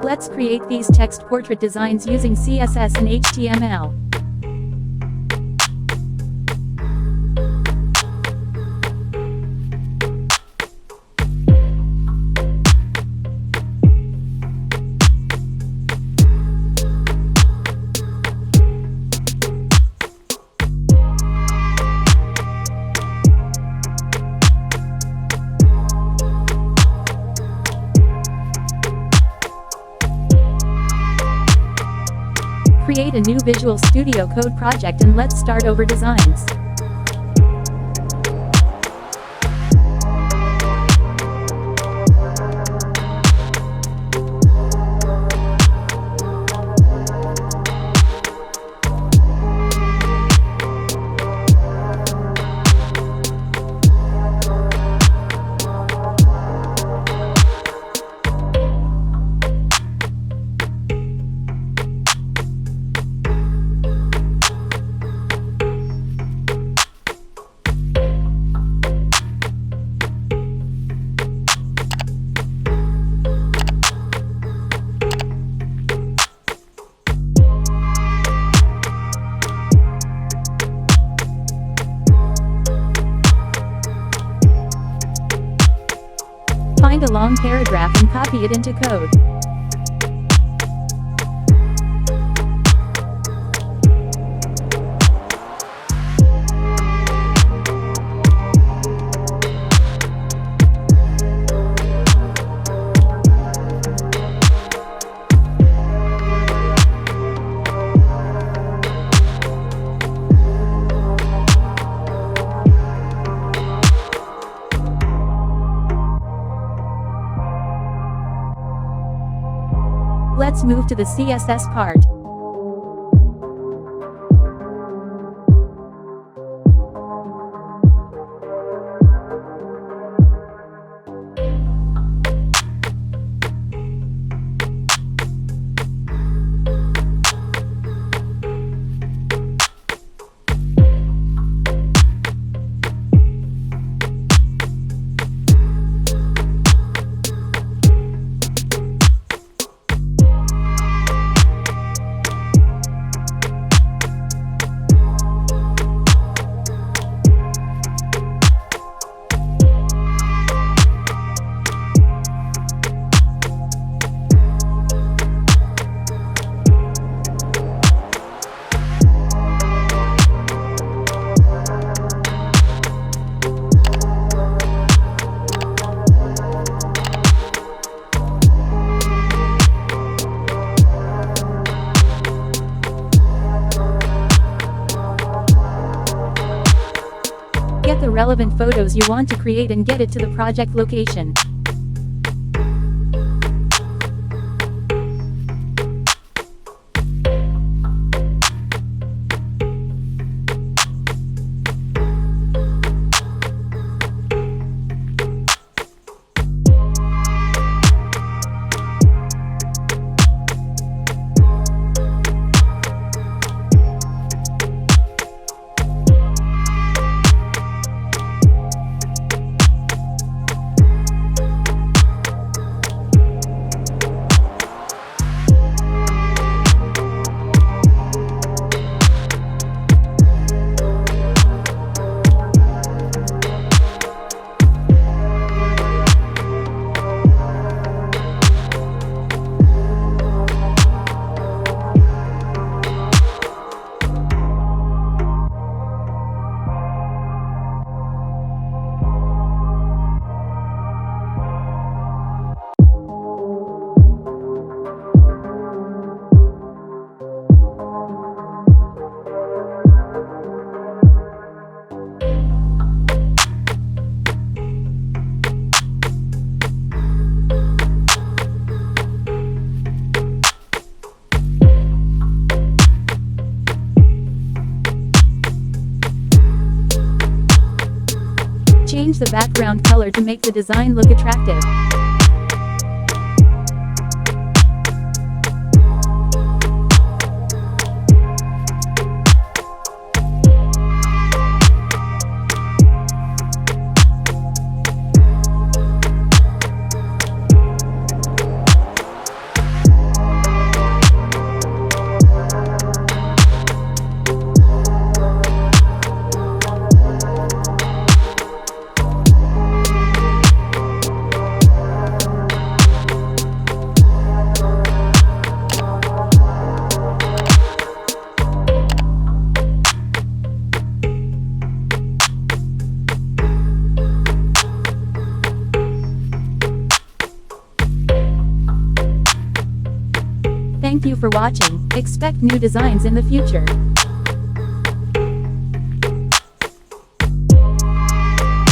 Let's create these text portrait designs using CSS and HTML. Create a new Visual Studio Code project and let's start over designs. Find a long paragraph and copy it into code. Let's move to the CSS part. Get the relevant photos you want to create and get it to the project location. Change the background color to make the design look attractive. Thank you for watching. Expect new designs in the future.